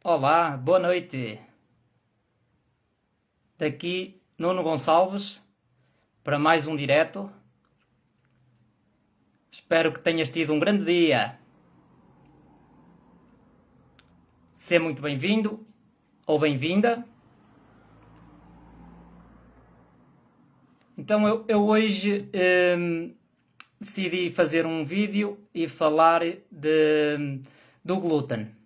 Olá, boa noite. Daqui Nuno Gonçalves para mais um direto. Espero que tenhas tido um grande dia. Seja muito bem-vindo ou bem-vinda. Então eu hoje decidi fazer um vídeo e falar do glúten.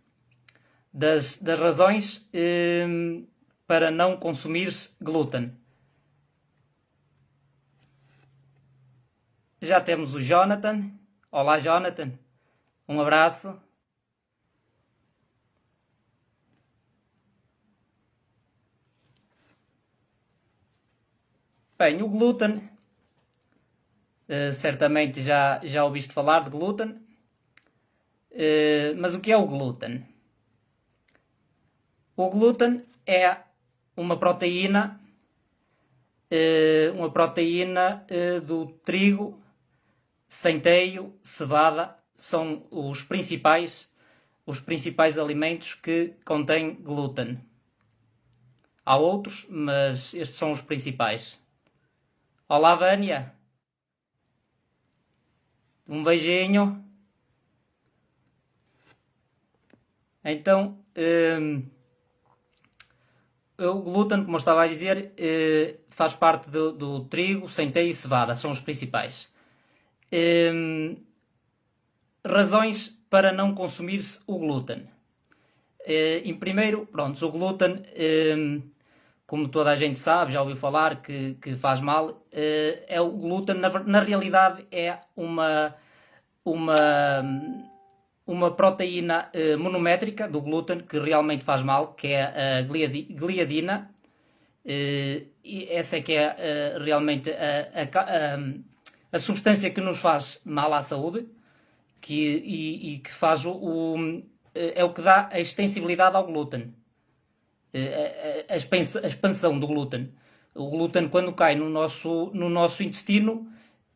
Das razões para não consumir glúten. Já temos o Jonathan. Olá, Jonathan. Um abraço. Bem, o glúten, certamente já ouviste falar de glúten, mas o que é o glúten? O glúten é uma proteína do trigo, centeio, cevada, são os principais alimentos que contêm glúten. Há outros, mas estes são os principais. Olá, Vânia. Um beijinho. Então, o glúten, como eu estava a dizer, faz parte do trigo, centeio e cevada, são os principais. Razões para não consumir-se o glúten. Em primeiro, pronto, o glúten, como toda a gente sabe, já ouviu falar que faz mal, é o glúten, na realidade é uma proteína monométrica do glúten que realmente faz mal, que é a gliadina. E essa é que é realmente a substância que nos faz mal à saúde e que faz é o que dá a extensibilidade ao glúten. A expansão do glúten. O glúten, quando cai no nosso intestino,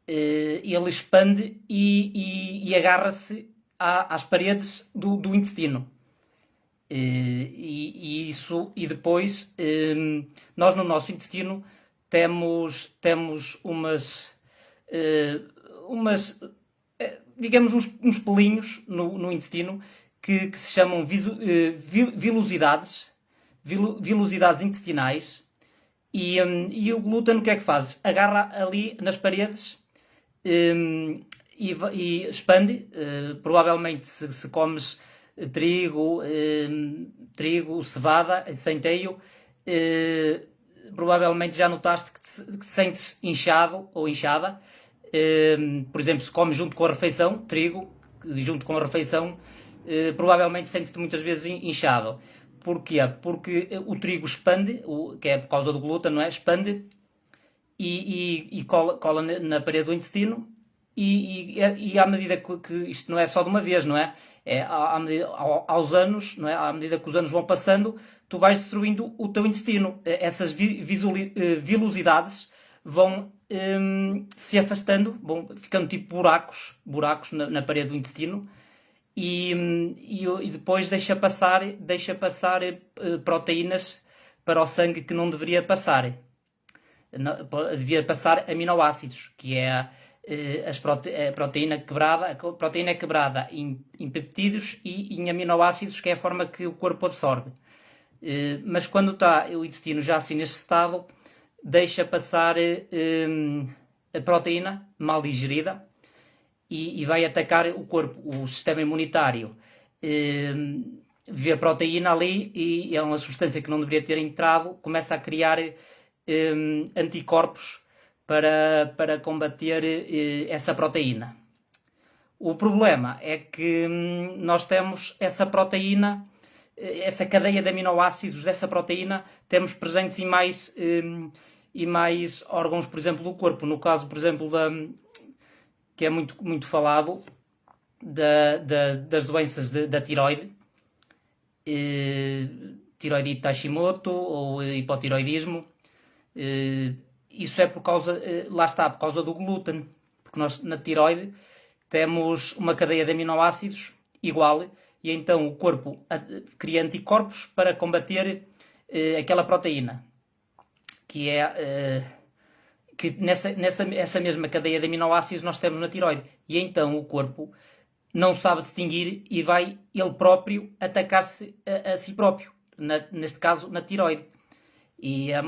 ele expande e agarra-se às paredes do intestino. E depois, nós no nosso intestino temos digamos, uns pelinhos no intestino que se chamam vilosidades intestinais. E o glúten, o que é que faz? Agarra ali nas paredes e expande. Provavelmente, se comes trigo, cevada, centeio, provavelmente já notaste que te sentes inchado ou inchada. Por exemplo, se comes junto com a refeição, trigo, junto com a refeição, provavelmente sentes-te muitas vezes inchado. Porquê? Porque o trigo expande, que é por causa do glúten, não é? Expande e cola na parede do intestino e à medida que isto não é só de uma vez, não é? Aos anos, não é? À medida que os anos vão passando, tu vais destruindo o teu intestino. Essas vilosidades vão se afastando, vão ficando tipo buracos na parede do intestino e depois deixa passar proteínas para o sangue que não deveria passar. Devia passar aminoácidos, que é a proteína é quebrada em peptídeos e em aminoácidos, que é a forma que o corpo absorve. Mas quando está o intestino já assim neste estado, deixa passar a proteína mal digerida e vai atacar o corpo, o sistema imunitário. Vê a proteína ali e é uma substância que não deveria ter entrado, começa a criar anticorpos para combater essa proteína. O problema é que nós temos essa proteína, essa cadeia de aminoácidos dessa proteína, temos presentes em mais órgãos, por exemplo, do corpo. No caso, por exemplo, que é muito falado, das doenças da tiroide, tiroidite Hashimoto ou hipotiroidismo. Isso é por causa, lá está, por causa do glúten, porque nós na tiroide temos uma cadeia de aminoácidos igual e então o corpo cria anticorpos para combater aquela proteína, que é que essa mesma cadeia de aminoácidos nós temos na tiroide. E então o corpo não sabe distinguir e vai ele próprio atacar-se a si próprio, neste caso na tiroide. E há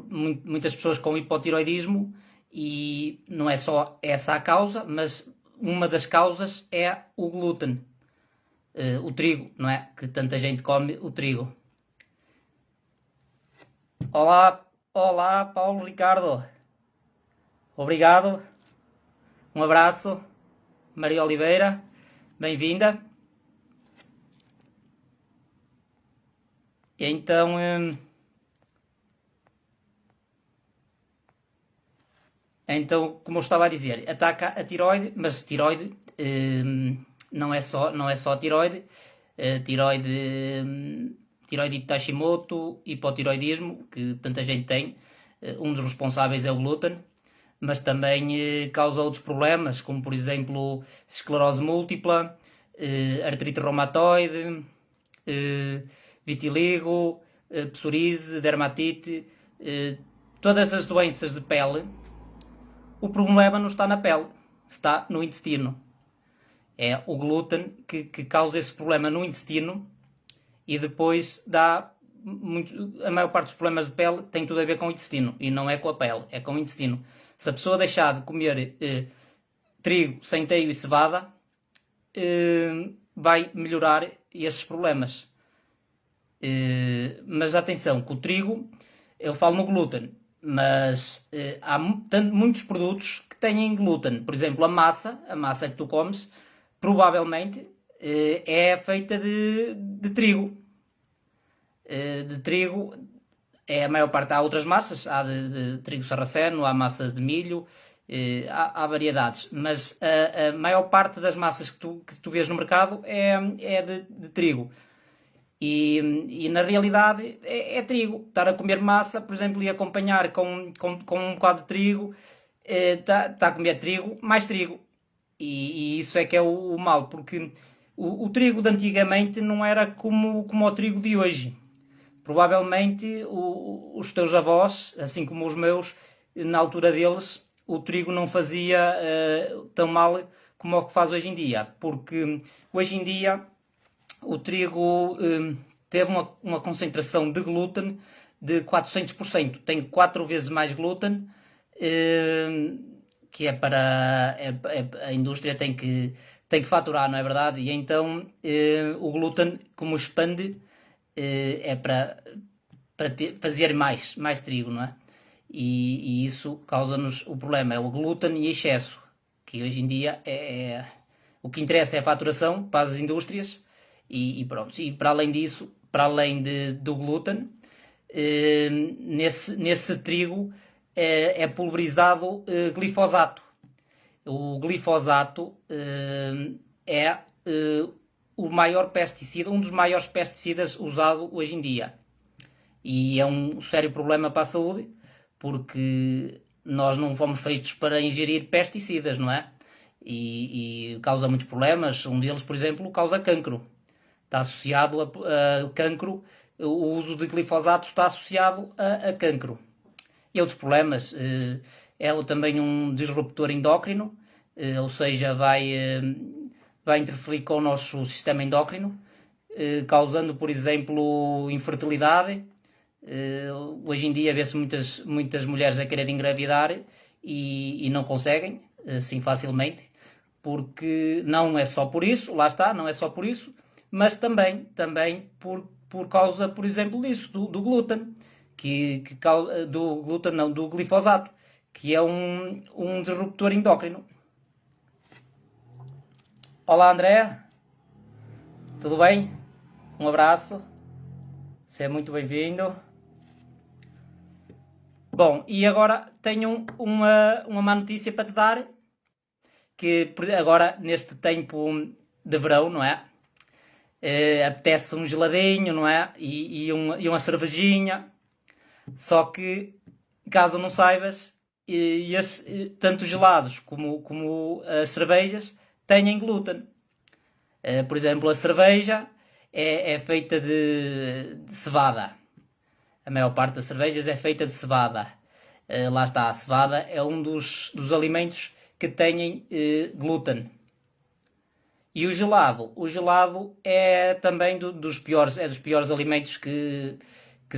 muitas pessoas com hipotiroidismo, e não é só essa a causa, mas uma das causas é o glúten, o trigo, não é? Que tanta gente come o trigo. Olá, olá, Paulo Ricardo. Obrigado. Um abraço. Maria Oliveira, bem-vinda. Então, como eu estava a dizer, ataca a tiroide, mas tiroide não é só a tiroide. Tiroide de Hashimoto, hipotiroidismo, que tanta gente tem. Um dos responsáveis é o glúten, mas também causa outros problemas, como por exemplo esclerose múltipla, artrite reumatoide, vitiligo, psoríase, dermatite, todas as doenças de pele. O problema não está na pele, está no intestino. É o glúten que causa esse problema no intestino, e depois dá a maior parte dos problemas de pele tem tudo a ver com o intestino, e não é com a pele, é com o intestino. Se a pessoa deixar de comer trigo, centeio e cevada, vai melhorar esses problemas. Mas atenção, que o trigo, eu falo no glúten, mas há muitos produtos que têm glúten. Por exemplo, a massa que tu comes, provavelmente é feita de trigo. De trigo é a maior parte. Há outras massas, há de trigo sarraceno, há massas de milho, há variedades, mas a maior parte das massas que tu vês no mercado é de trigo. E na realidade é trigo. Estar a comer massa, por exemplo, e acompanhar com um bocado de trigo, está a comer trigo, mais trigo. E isso é que é o mal, porque o trigo de antigamente não era como o trigo de hoje. Provavelmente os teus avós, assim como os meus, na altura deles, o trigo não fazia tão mal como o que faz hoje em dia. Porque hoje em dia o trigo teve uma concentração de glúten de 400%. Tem 4 vezes mais glúten, que é para... a indústria tem que faturar, não é verdade? E então o glúten, como expande, é para fazer mais trigo, não é? E isso causa-nos o problema, é o glúten e excesso, que hoje em dia o que interessa é a faturação para as indústrias, e pronto. E para além disso, para além do glúten, nesse trigo é pulverizado glifosato. O glifosato é o maior pesticida, um dos maiores pesticidas usado hoje em dia. E é um sério problema para a saúde, porque nós não fomos feitos para ingerir pesticidas, não é? E causa muitos problemas. Um deles, por exemplo, causa cancro. Está associado a cancro. O uso de glifosato está associado a cancro. E outros problemas. É também um disruptor endócrino, ou seja, vai interferir com o nosso sistema endócrino, causando, por exemplo, infertilidade. Hoje em dia vê-se muitas mulheres a querer engravidar e não conseguem assim facilmente, porque não é só por isso, lá está, não é só por isso, mas também por causa, por exemplo, disso, do glúten, do glúten não, do glifosato, que é um disruptor endócrino. Olá, André, tudo bem? Um abraço, seja muito bem-vindo. Bom, e agora tenho uma má notícia para te dar, que agora, neste tempo de verão, não é? Apetece um geladinho, não é? E uma cervejinha. Só que, caso não saibas, tanto os gelados como as cervejas têm glúten. Por exemplo, a cerveja é feita de cevada. A maior parte das cervejas é feita de cevada. Lá está, a cevada é um dos alimentos que têm glúten. E o gelado é também dos piores alimentos que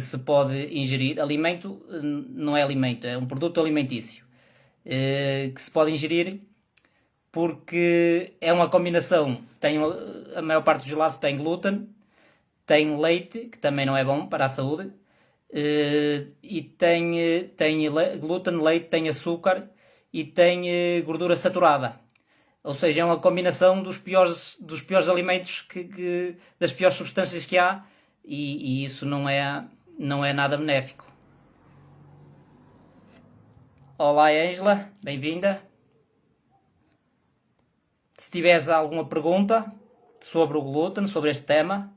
se pode ingerir. Alimento não é alimento, é um produto alimentício que se pode ingerir porque é uma combinação. A maior parte do gelado tem glúten, tem leite, que também não é bom para a saúde, e tem glúten, leite, tem açúcar e tem gordura saturada. Ou seja, é uma combinação dos piores alimentos, das piores substâncias que há, e isso não é nada benéfico. Olá, Ângela, bem-vinda. Se tiveres alguma pergunta sobre o glúten, sobre este tema,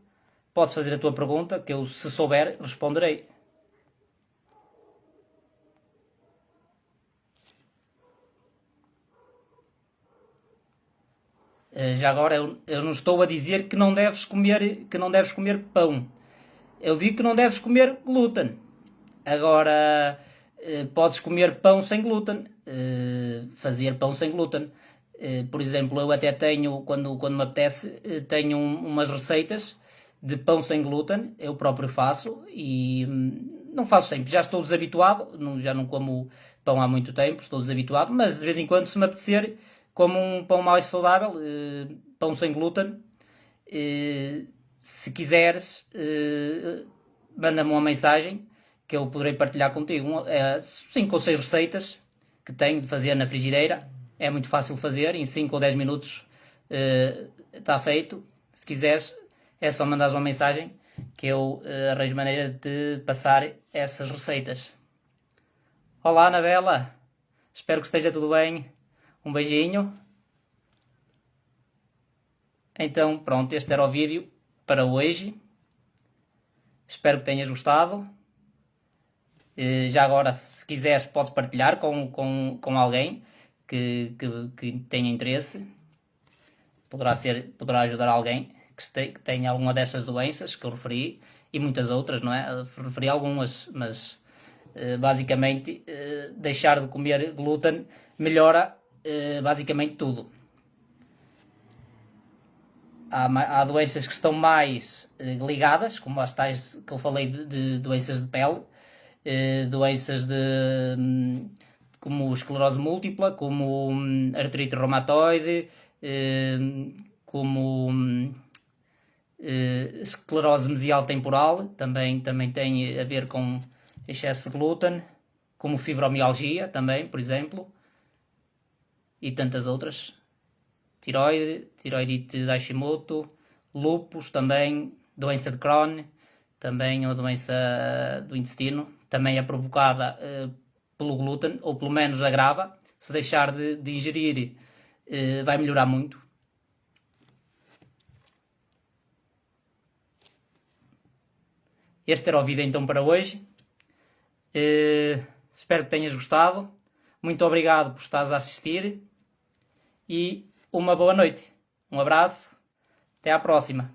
podes fazer a tua pergunta, que eu, se souber, responderei. Já agora, eu não estou a dizer que não deves comer pão. Eu digo que não deves comer glúten. Agora, podes comer pão sem glúten. Fazer pão sem glúten. Por exemplo, eu até tenho, quando me apetece, tenho umas receitas de pão sem glúten. Eu próprio faço e não faço sempre. Já estou desabituado. Já não como pão há muito tempo. Estou desabituado. Mas de vez em quando, se me apetecer, como um pão mais saudável, pão sem glúten. Se quiseres, manda-me uma mensagem que eu poderei partilhar contigo. 5 ou 6 receitas que tenho de fazer na frigideira. É muito fácil fazer, em 5 ou 10 minutos está feito. Se quiseres, é só mandares uma mensagem que eu arranjo maneira de passar essas receitas. Olá, Anabela. Espero que esteja tudo bem. Um beijinho. Então, pronto, este era o vídeo para hoje. Espero que tenhas gostado. Já agora, se quiseres, podes partilhar com alguém que tenha interesse. Poderá ajudar alguém que tenha alguma dessas doenças que eu referi e muitas outras, não é? Referi algumas, mas basicamente deixar de comer glúten melhora basicamente tudo. Há doenças que estão mais ligadas, como as tais que eu falei de doenças de pele, doenças como esclerose múltipla, como artrite reumatoide, como esclerose mesial temporal, também tem a ver com excesso de glúten, como fibromialgia também, por exemplo, e tantas outras. Tiroidite de Hashimoto, lúpus também, doença de Crohn, também uma doença do intestino, também é provocada pelo glúten, ou pelo menos agrava. Se deixar de ingerir, vai melhorar muito. Este era o vídeo então para hoje. Espero que tenhas gostado. Muito obrigado por estares a assistir e uma boa noite. Um abraço. Até à próxima.